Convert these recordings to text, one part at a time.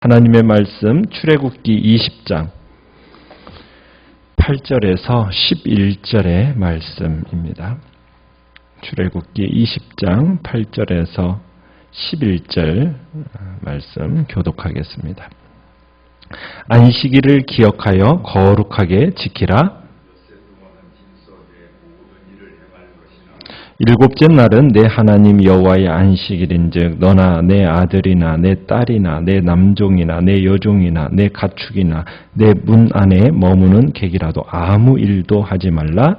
하나님의 말씀 출애굽기 20장 8절에서 11절의 말씀입니다. 출애굽기 20장 8절에서 11절 말씀 교독하겠습니다. 안식일을 기억하여 거룩하게 지키라. 일곱째 날은 내 하나님 여호와의 안식일인즉 너나 내 아들이나 내 딸이나 내 남종이나 내 여종이나 내 가축이나 내 문 안에 머무는 객이라도 아무 일도 하지 말라.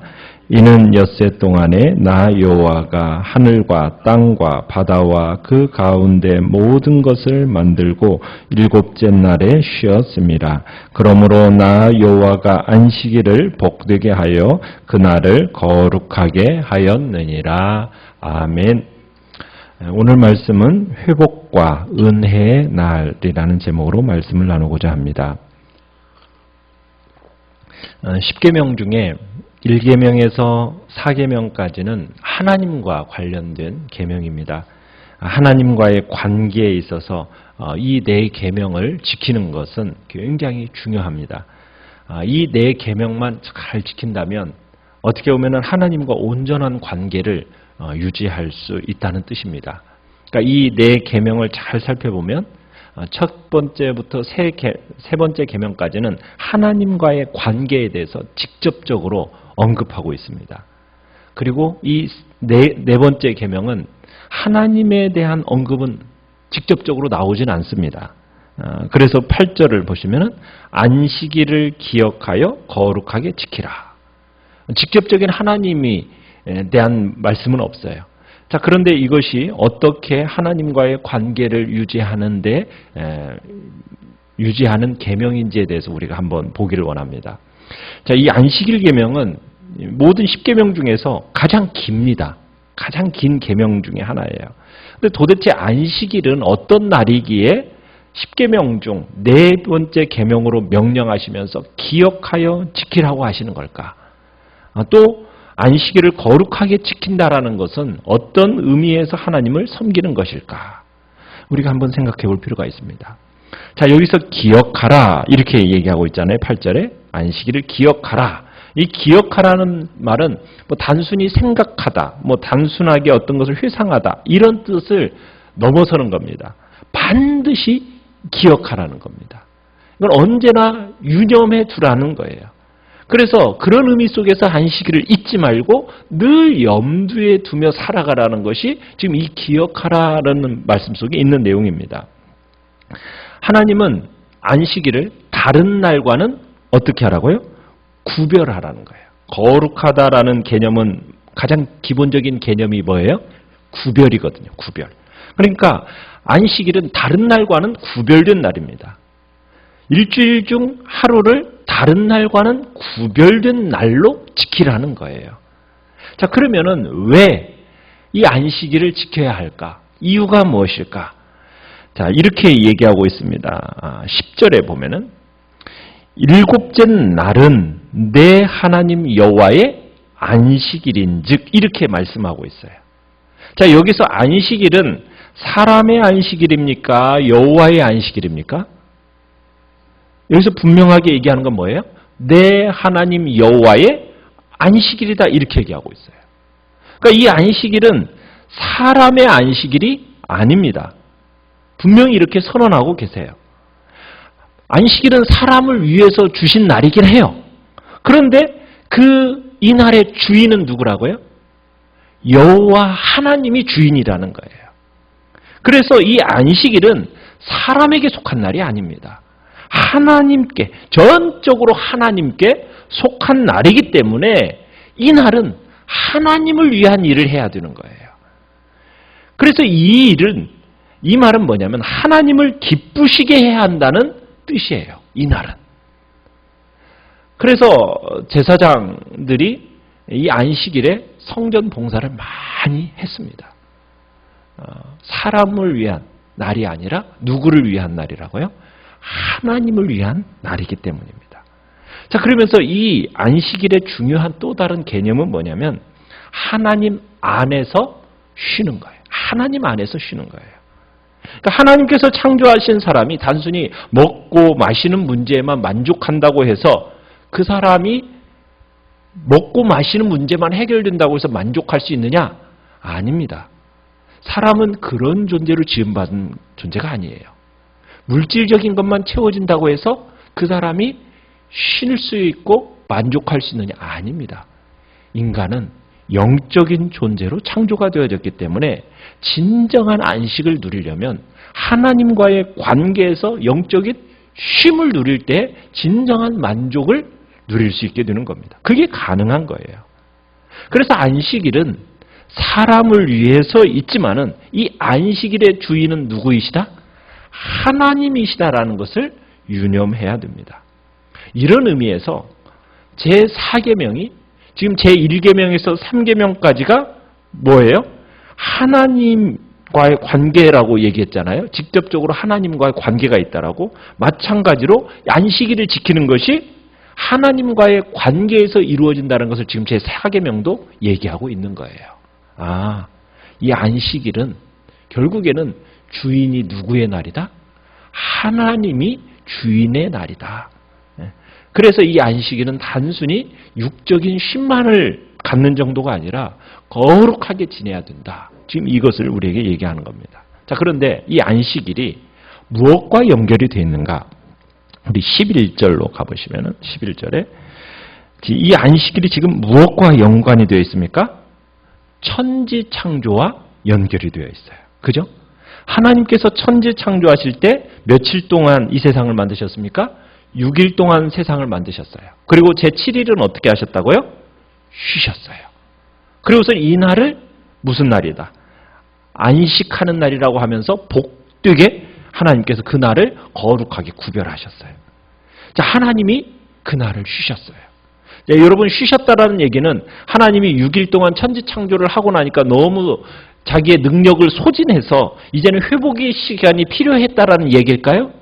이는 엿새 동안에 나 여호와가 하늘과 땅과 바다와 그 가운데 모든 것을 만들고 일곱째 날에 쉬었습니다. 그러므로 나 여호와가 안식일을 복되게 하여 그날을 거룩하게 하였느니라. 아멘. 오늘 말씀은 회복과 은혜의 날이라는 제목으로 말씀을 나누고자 합니다. 10계명 중에 1계명에서 4계명까지는 하나님과 관련된 계명입니다. 하나님과의 관계에 있어서 이 4계명을 지키는 것은 굉장히 중요합니다. 이 4계명만 잘 지킨다면 어떻게 보면 하나님과 온전한 관계를 유지할 수 있다는 뜻입니다. 그러니까 이 4계명을 잘 살펴보면 첫 번째부터 세 번째 계명까지는 하나님과의 관계에 대해서 직접적으로 언급하고 있습니다. 그리고 이 네 번째 계명은 하나님에 대한 언급은 직접적으로 나오진 않습니다. 그래서 8절을 보시면 안식일을 기억하여 거룩하게 지키라. 직접적인 하나님에 대한 말씀은 없어요. 자, 그런데 이것이 어떻게 하나님과의 관계를 유지하는 계명인지에 대해서 우리가 한번 보기를 원합니다. 자, 이 안식일 계명은 모든 10계명 중에서 가장 깁니다. 가장 긴 계명 중에 하나예요. 근데 도대체 안식일은 어떤 날이기에 10계명 중 4번째 계명으로 명령하시면서 기억하여 지키라고 하시는 걸까? 또 안식일을 거룩하게 지킨다라는 것은 어떤 의미에서 하나님을 섬기는 것일까? 우리가 한번 생각해 볼 필요가 있습니다. 자, 여기서 기억하라 이렇게 얘기하고 있잖아요. 8절에 안식일을 기억하라. 이 기억하라는 말은 뭐 단순히 생각하다, 뭐 단순하게 어떤 것을 회상하다 이런 뜻을 넘어서는 겁니다. 반드시 기억하라는 겁니다. 이건 언제나 유념해 두라는 거예요. 그래서 그런 의미 속에서 안식일을 잊지 말고 늘 염두에 두며 살아가라는 것이 지금 이 기억하라는 말씀 속에 있는 내용입니다. 하나님은 안식일을 다른 날과는 어떻게 하라고요? 구별하라는 거예요. 거룩하다라는 개념은 가장 기본적인 개념이 뭐예요? 구별이거든요. 구별. 그러니까 안식일은 다른 날과는 구별된 날입니다. 일주일 중 하루를 다른 날과는 구별된 날로 지키라는 거예요. 자, 그러면은 왜 이 안식일을 지켜야 할까? 이유가 무엇일까? 자, 이렇게 얘기하고 있습니다. 10절에 보면은 일곱째 날은 내 하나님 여호와의 안식일인즉 이렇게 말씀하고 있어요. 자, 여기서 안식일은 사람의 안식일입니까? 여호와의 안식일입니까? 여기서 분명하게 얘기하는 건 뭐예요? 내 하나님 여호와의 안식일이다 이렇게 얘기하고 있어요. 그러니까 이 안식일은 사람의 안식일이 아닙니다. 분명히 이렇게 선언하고 계세요. 안식일은 사람을 위해서 주신 날이긴 해요. 그런데 이 날의 주인은 누구라고요? 여호와 하나님이 주인이라는 거예요. 그래서 이 안식일은 사람에게 속한 날이 아닙니다. 하나님께, 전적으로 하나님께 속한 날이기 때문에 이 날은 하나님을 위한 일을 해야 되는 거예요. 그래서 이 말은 뭐냐면 하나님을 기쁘시게 해야 한다는 뜻이에요. 이 날은. 그래서 제사장들이 이 안식일에 성전 봉사를 많이 했습니다. 사람을 위한 날이 아니라 누구를 위한 날이라고요? 하나님을 위한 날이기 때문입니다. 자, 그러면서 이 안식일의 중요한 또 다른 개념은 뭐냐면 하나님 안에서 쉬는 거예요. 하나님 안에서 쉬는 거예요. 그러니까 하나님께서 창조하신 사람이 단순히 먹고 마시는 문제에만 만족한다고 해서 그 사람이 먹고 마시는 문제만 해결된다고 해서 만족할 수 있느냐? 아닙니다. 사람은 그런 존재로 지음받은 존재가 아니에요. 물질적인 것만 채워진다고 해서 그 사람이 쉴 수 있고 만족할 수 있느냐? 아닙니다. 인간은 영적인 존재로 창조가 되어졌기 때문에 진정한 안식을 누리려면 하나님과의 관계에서 영적인 쉼을 누릴 때 진정한 만족을 누릴 수 있게 되는 겁니다. 그게 가능한 거예요. 그래서 안식일은 사람을 위해서 있지만은 이 안식일의 주인은 누구이시다? 하나님이시다라는 것을 유념해야 됩니다. 이런 의미에서 제4계명이 지금 제1계명에서 3계명까지가 뭐예요? 하나님과의 관계라고 얘기했잖아요. 직접적으로 하나님과의 관계가 있다라고. 마찬가지로 안식일을 지키는 것이 하나님과의 관계에서 이루어진다는 것을 지금 제4계명도 얘기하고 있는 거예요. 아, 이 안식일은 결국에는 주인이 누구의 날이다? 하나님이 주인의 날이다. 그래서 이 안식일은 단순히 육적인 쉼만을 갖는 정도가 아니라 거룩하게 지내야 된다. 지금 이것을 우리에게 얘기하는 겁니다. 자, 그런데 이 안식일이 무엇과 연결이 되어 있는가? 우리 11절로 가보시면은 11절에 이 안식일이 지금 무엇과 연관이 되어 있습니까? 천지 창조와 연결이 되어 있어요. 그죠? 하나님께서 천지 창조하실 때 며칠 동안 이 세상을 만드셨습니까? 6일 동안 세상을 만드셨어요. 그리고 제7일은 어떻게 하셨다고요? 쉬셨어요. 그리고서 이 날을 무슨 날이다? 안식하는 날이라고 하면서 복되게 하나님께서 그 날을 거룩하게 구별하셨어요. 자, 하나님이 그 날을 쉬셨어요. 자, 여러분 쉬셨다라는 얘기는 하나님이 6일 동안 천지 창조를 하고 나니까 너무 자기의 능력을 소진해서 이제는 회복의 시간이 필요했다라는 얘기일까요?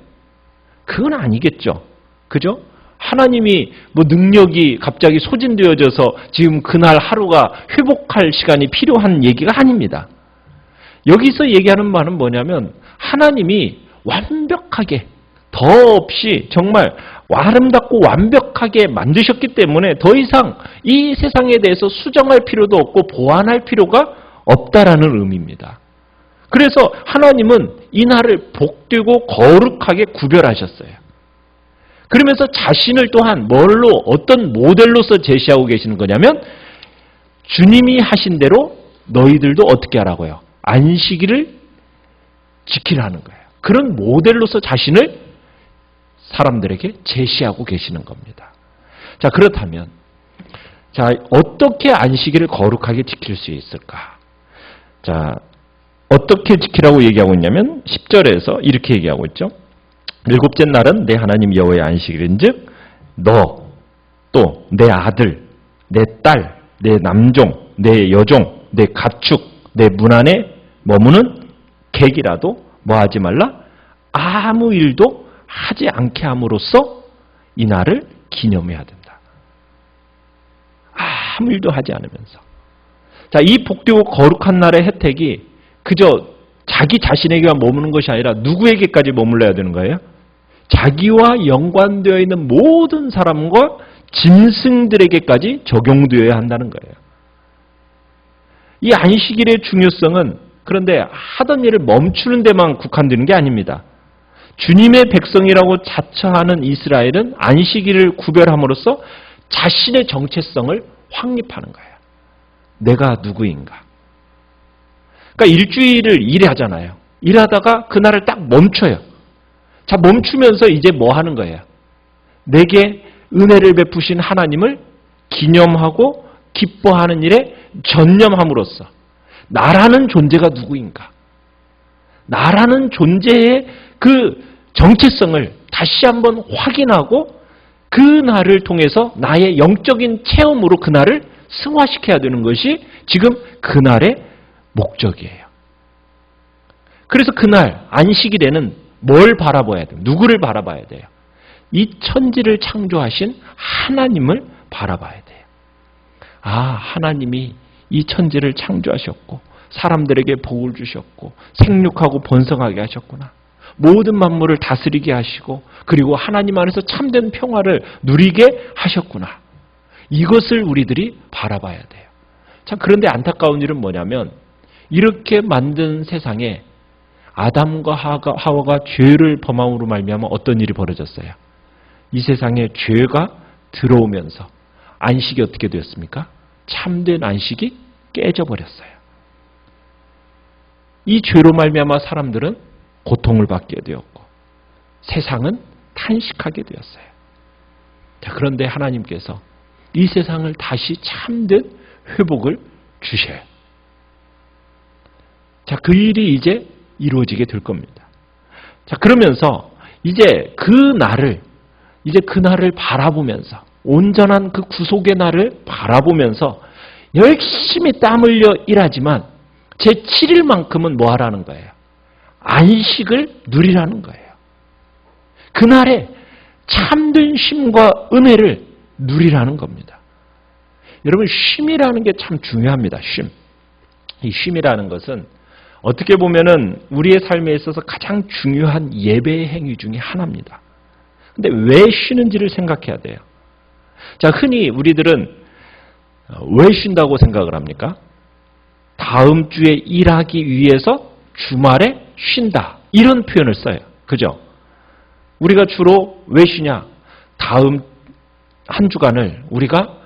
그건 아니겠죠. 그죠? 하나님이 뭐 능력이 갑자기 소진되어져서 지금 그날 하루가 회복할 시간이 필요한 얘기가 아닙니다. 여기서 얘기하는 말은 뭐냐면 하나님이 완벽하게 더 없이 정말 아름답고 완벽하게 만드셨기 때문에 더 이상 이 세상에 대해서 수정할 필요도 없고 보완할 필요가 없다라는 의미입니다. 그래서 하나님은 이 날을 복되고 거룩하게 구별하셨어요. 그러면서 자신을 또한 뭘로 어떤 모델로서 제시하고 계시는 거냐면 주님이 하신 대로 너희들도 어떻게 하라고요? 안식일을 지키라는 거예요. 그런 모델로서 자신을 사람들에게 제시하고 계시는 겁니다. 자, 그렇다면 자, 어떻게 안식일을 거룩하게 지킬 수 있을까? 자, 어떻게 지키라고 얘기하고 있냐면 10절에서 이렇게 얘기하고 있죠. 일곱째 날은 내 하나님 여호와의 안식일인즉 너 또 내 아들, 내 딸, 내 남종, 내 여종, 내 가축, 내 문 안에 머무는 객이라도 뭐하지 말라? 아무 일도 하지 않게 함으로써 이 날을 기념해야 된다. 아무 일도 하지 않으면서. 자, 이 복되고 거룩한 날의 혜택이 그저 자기 자신에게만 머무는 것이 아니라 누구에게까지 머물러야 되는 거예요? 자기와 연관되어 있는 모든 사람과 짐승들에게까지 적용되어야 한다는 거예요. 이 안식일의 중요성은 그런데 하던 일을 멈추는 데만 국한되는 게 아닙니다. 주님의 백성이라고 자처하는 이스라엘은 안식일을 구별함으로써 자신의 정체성을 확립하는 거예요. 내가 누구인가? 그러니까 일주일을 일하잖아요. 일하다가 그날을 딱 멈춰요. 자, 멈추면서 이제 뭐 하는 거예요? 내게 은혜를 베푸신 하나님을 기념하고 기뻐하는 일에 전념함으로써 나라는 존재가 누구인가? 나라는 존재의 그 정체성을 다시 한번 확인하고 그 날을 통해서 나의 영적인 체험으로 그 날을 승화시켜야 되는 것이 지금 그날의 목적이에요. 그래서 그날 안식일에는 뭘 바라봐야 돼요? 누구를 바라봐야 돼요? 이 천지를 창조하신 하나님을 바라봐야 돼요. 아, 하나님이 이 천지를 창조하셨고 사람들에게 복을 주셨고 생육하고 번성하게 하셨구나. 모든 만물을 다스리게 하시고 그리고 하나님 안에서 참된 평화를 누리게 하셨구나. 이것을 우리들이 바라봐야 돼요. 참 그런데 안타까운 일은 뭐냐면 이렇게 만든 세상에 아담과 하와가 죄를 범함으로 말미암아 어떤 일이 벌어졌어요? 이 세상에 죄가 들어오면서 안식이 어떻게 되었습니까? 참된 안식이 깨져버렸어요. 이 죄로 말미암아 사람들은 고통을 받게 되었고 세상은 탄식하게 되었어요. 자, 그런데 하나님께서 이 세상을 다시 참된 회복을 주셔요. 자, 그 일이 이제 이루어지게 될 겁니다. 자, 그러면서 이제 그 날을 바라보면서 온전한 그 구속의 날을 바라보면서 열심히 땀 흘려 일하지만 제 7일만큼은 뭐 하라는 거예요? 안식을 누리라는 거예요. 그날에 참된 쉼과 은혜를 누리라는 겁니다. 여러분, 쉼이라는 게 참 중요합니다. 쉼. 이 쉼이라는 것은 어떻게 보면은 우리의 삶에 있어서 가장 중요한 예배의 행위 중에 하나입니다. 근데 왜 쉬는지를 생각해야 돼요. 자, 흔히 우리들은 왜 쉰다고 생각을 합니까? 다음 주에 일하기 위해서 주말에 쉰다. 이런 표현을 써요. 그죠? 우리가 주로 왜 쉬냐? 다음 한 주간을 우리가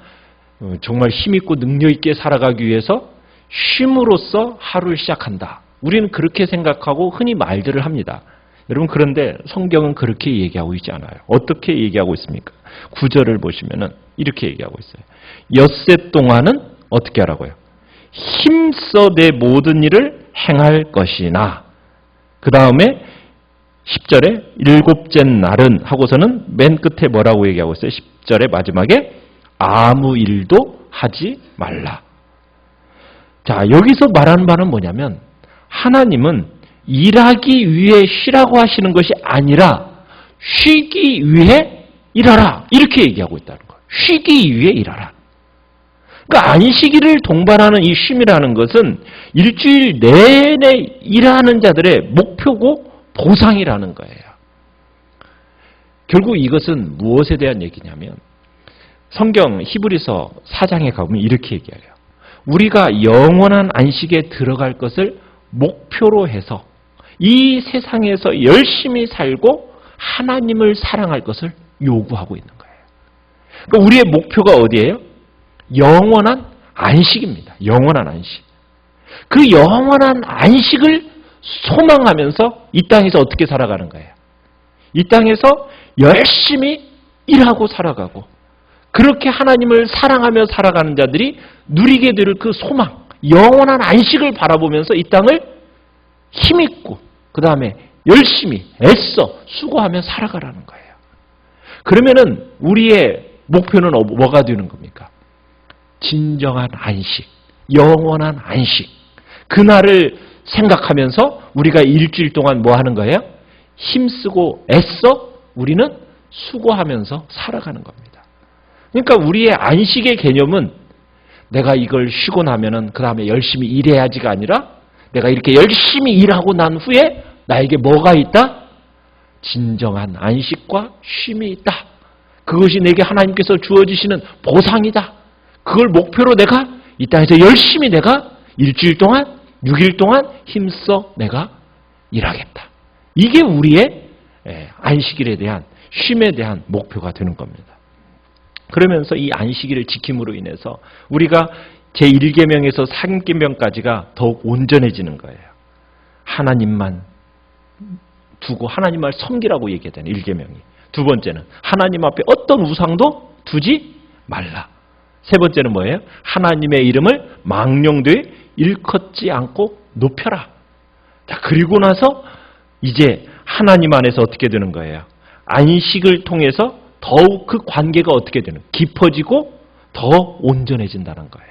정말 힘있고 능력있게 살아가기 위해서 쉼으로써 하루를 시작한다. 우리는 그렇게 생각하고 흔히 말들을 합니다. 여러분, 그런데 성경은 그렇게 얘기하고 있지 않아요. 어떻게 얘기하고 있습니까? 9절을 보시면은 이렇게 얘기하고 있어요. 엿새 동안은 어떻게 하라고요? 힘써 내 모든 일을 행할 것이나. 그 다음에 10절에 일곱째 날은 하고서는 맨 끝에 뭐라고 얘기하고 있어요? 10절의 마지막에 아무 일도 하지 말라. 자, 여기서 말하는 바는 뭐냐면 하나님은 일하기 위해 쉬라고 하시는 것이 아니라 쉬기 위해 일하라. 이렇게 얘기하고 있다는 거예요. 쉬기 위해 일하라. 그러니까 안식일을 동반하는 이 쉼이라는 것은 일주일 내내 일하는 자들의 목표고 보상이라는 거예요. 결국 이것은 무엇에 대한 얘기냐면 성경 히브리서 4장에 가보면 이렇게 얘기해요. 우리가 영원한 안식에 들어갈 것을 목표로 해서 이 세상에서 열심히 살고 하나님을 사랑할 것을 요구하고 있는 거예요. 그러니까 우리의 목표가 어디예요? 영원한 안식입니다. 영원한 안식. 그 영원한 안식을 소망하면서 이 땅에서 어떻게 살아가는 거예요? 이 땅에서 열심히 일하고 살아가고 그렇게 하나님을 사랑하며 살아가는 자들이 누리게 될 그 소망, 영원한 안식을 바라보면서 이 땅을 힘있고 그 다음에 열심히 애써 수고하며 살아가라는 거예요. 그러면은 우리의 목표는 뭐가 되는 겁니까? 진정한 안식, 영원한 안식. 그날을 생각하면서 우리가 일주일 동안 뭐 하는 거예요? 힘쓰고 애써 우리는 수고하면서 살아가는 겁니다. 그러니까 우리의 안식의 개념은 내가 이걸 쉬고 나면은 그 다음에 열심히 일해야지가 아니라 내가 이렇게 열심히 일하고 난 후에 나에게 뭐가 있다? 진정한 안식과 쉼이 있다. 그것이 내게 하나님께서 주어주시는 보상이다. 그걸 목표로 내가 이 땅에서 열심히 내가 일주일 동안 6일 동안 힘써 내가 일하겠다. 이게 우리의 안식일에 대한 쉼에 대한 목표가 되는 겁니다. 그러면서 이 안식일을 지킴으로 인해서 우리가 제1계명에서 3계명까지가 더욱 온전해지는 거예요. 하나님만 두고 하나님을 섬기라고 얘기하잖아요. 1계명이. 두 번째는 하나님 앞에 어떤 우상도 두지 말라. 세 번째는 뭐예요? 하나님의 이름을 망령되이 일컫지 않고 높여라. 자, 그리고 나서 이제 하나님 안에서 어떻게 되는 거예요? 안식을 통해서 더욱 그 관계가 어떻게 되는? 깊어지고 더 온전해진다는 거예요.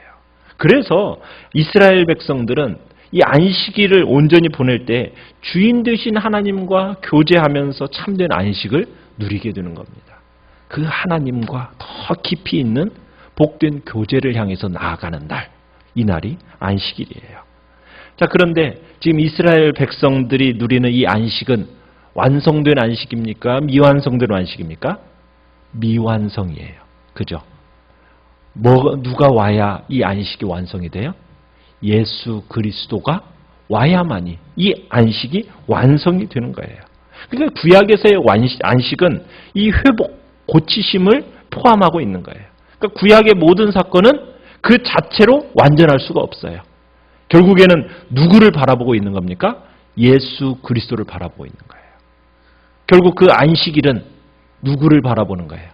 그래서 이스라엘 백성들은 이 안식일을 온전히 보낼 때 주인 되신 하나님과 교제하면서 참된 안식을 누리게 되는 겁니다. 그 하나님과 더 깊이 있는 복된 교제를 향해서 나아가는 날, 이 날이 안식일이에요. 자, 그런데 지금 이스라엘 백성들이 누리는 이 안식은 완성된 안식입니까? 미완성된 안식입니까? 미완성이에요. 그죠? 누가 와야 이 안식이 완성이 돼요? 예수 그리스도가 와야만이 이 안식이 완성이 되는 거예요. 그러니까 구약에서의 안식은 이 회복, 고치심을 포함하고 있는 거예요. 그러니까 구약의 모든 사건은 그 자체로 완전할 수가 없어요. 결국에는 누구를 바라보고 있는 겁니까? 예수 그리스도를 바라보고 있는 거예요. 결국 그 안식일은 누구를 바라보는 거예요?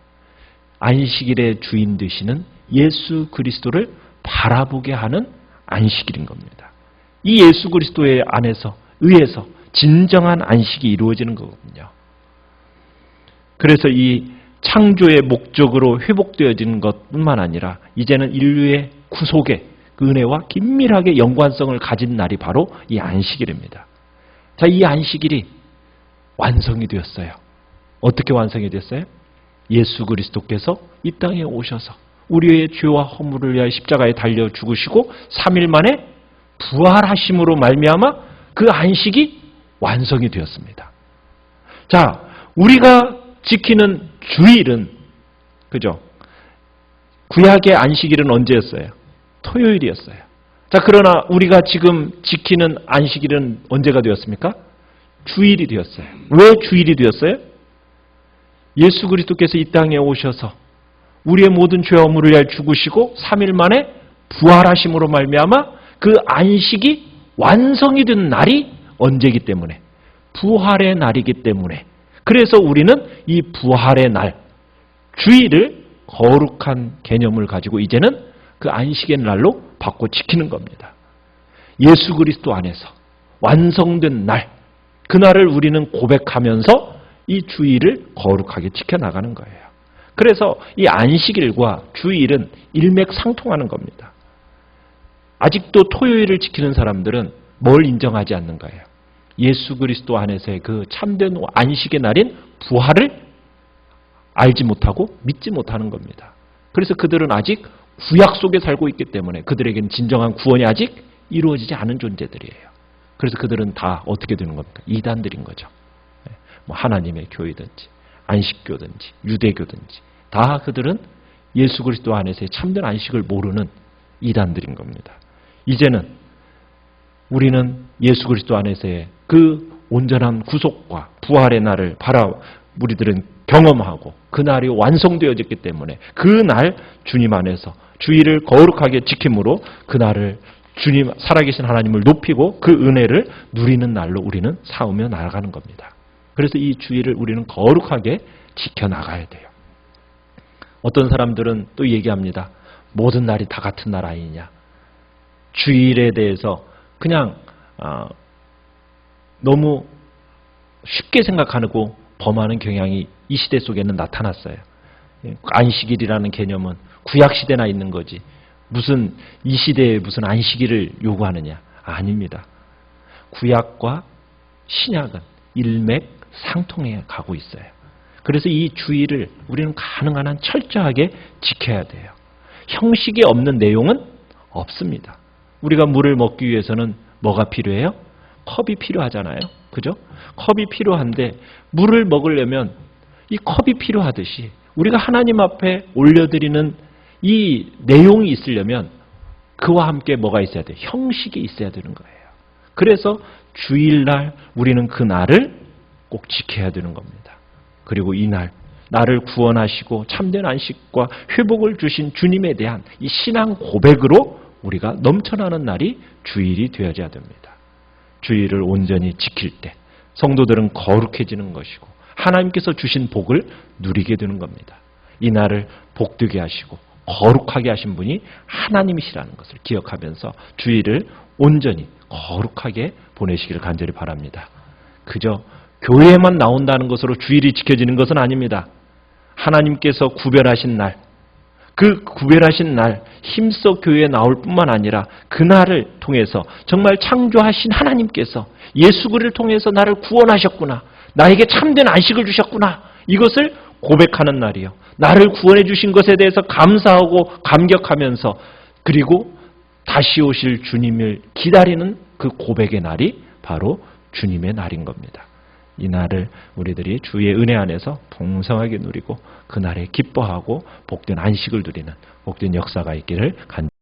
안식일의 주인 되시는 예수 그리스도를 바라보게 하는 안식일인 겁니다. 이 예수 그리스도의 안에서, 의해서 진정한 안식이 이루어지는 거거든요. 그래서 이 창조의 목적으로 회복되어지는 것뿐만 아니라 이제는 인류의 구속의 그 은혜와 긴밀하게 연관성을 가진 날이 바로 이 안식일입니다. 자, 이 안식일이 완성이 되었어요. 어떻게 완성이 됐어요? 예수 그리스도께서 이 땅에 오셔서 우리의 죄와 허물을 위하여 십자가에 달려 죽으시고 3일 만에 부활하심으로 말미암아 그 안식이 완성이 되었습니다. 자, 우리가 지키는 주일은, 그죠? 구약의 안식일은 언제였어요? 토요일이었어요. 자, 그러나 우리가 지금 지키는 안식일은 언제가 되었습니까? 주일이 되었어요. 왜 주일이 되었어요? 예수 그리스도께서 이 땅에 오셔서 우리의 모든 죄와 허물을 위하여 죽으시고 3일 만에 부활하심으로 말미암아 그 안식이 완성이 된 날이 언제이기 때문에, 부활의 날이기 때문에, 그래서 우리는 이 부활의 날, 주일을 거룩한 개념을 가지고 이제는 그 안식의 날로 바꿔 지키는 겁니다. 예수 그리스도 안에서 완성된 날, 그날을 우리는 고백하면서 이 주일을 거룩하게 지켜나가는 거예요. 그래서 이 안식일과 주일은 일맥상통하는 겁니다. 아직도 토요일을 지키는 사람들은 뭘 인정하지 않는 거예요? 예수 그리스도 안에서의 그 참된 안식의 날인 부활을 알지 못하고 믿지 못하는 겁니다. 그래서 그들은 아직 구약 속에 살고 있기 때문에 그들에게는 진정한 구원이 아직 이루어지지 않은 존재들이에요. 그래서 그들은 다 어떻게 되는 겁니까? 이단들인 거죠. 뭐 하나님의 교회든지 안식교든지 유대교든지 다 그들은 예수 그리스도 안에서의 참된 안식을 모르는 이단들인 겁니다. 이제는 우리는 예수 그리스도 안에서의 그 온전한 구속과 부활의 날을 우리들은 경험하고 그 날이 완성되어졌기 때문에 그 날 주님 안에서 주일을 거룩하게 지킴으로 그 날을 주님 살아계신 하나님을 높이고 그 은혜를 누리는 날로 우리는 사오며 나아가는 겁니다. 그래서 이 주일을 우리는 거룩하게 지켜나가야 돼요. 어떤 사람들은 또 얘기합니다. 모든 날이 다 같은 날 아니냐. 주일에 대해서 그냥 너무 쉽게 생각하고 범하는 경향이 이 시대 속에는 나타났어요. 안식일이라는 개념은 구약시대나 있는 거지. 무슨 이 시대에 무슨 안식일을 요구하느냐. 아닙니다. 구약과 신약은 일맥상통해 가고 있어요. 그래서 이 주일을 우리는 가능한 한 철저하게 지켜야 돼요. 형식이 없는 내용은 없습니다. 우리가 물을 먹기 위해서는 뭐가 필요해요? 컵이 필요하잖아요. 그죠? 컵이 필요한데 물을 먹으려면 이 컵이 필요하듯이 우리가 하나님 앞에 올려드리는 이 내용이 있으려면 그와 함께 뭐가 있어야 돼요? 형식이 있어야 되는 거예요. 그래서 주일날 우리는 그 날을 꼭 지켜야 되는 겁니다. 그리고 이 날, 나를 구원하시고 참된 안식과 회복을 주신 주님에 대한 이 신앙 고백으로 우리가 넘쳐나는 날이 주일이 되어야 됩니다. 주일을 온전히 지킬 때 성도들은 거룩해지는 것이고 하나님께서 주신 복을 누리게 되는 겁니다. 이 날을 복되게 하시고 거룩하게 하신 분이 하나님이시라는 것을 기억하면서 주일을 온전히 거룩하게 보내시기를 간절히 바랍니다. 그저 교회에만 나온다는 것으로 주일이 지켜지는 것은 아닙니다. 하나님께서 구별하신 날, 그 구별하신 날 힘써 교회에 나올 뿐만 아니라 그 날을 통해서 정말 창조하신 하나님께서 예수 그리스도를 통해서 나를 구원하셨구나. 나에게 참된 안식을 주셨구나. 이것을 고백하는 날이요. 나를 구원해 주신 것에 대해서 감사하고 감격하면서 그리고 다시 오실 주님을 기다리는 그 고백의 날이 바로 주님의 날인 겁니다. 이 날을 우리들이 주의 은혜 안에서 풍성하게 누리고 그 날에 기뻐하고 복된 안식을 누리는 복된 역사가 있기를 간절히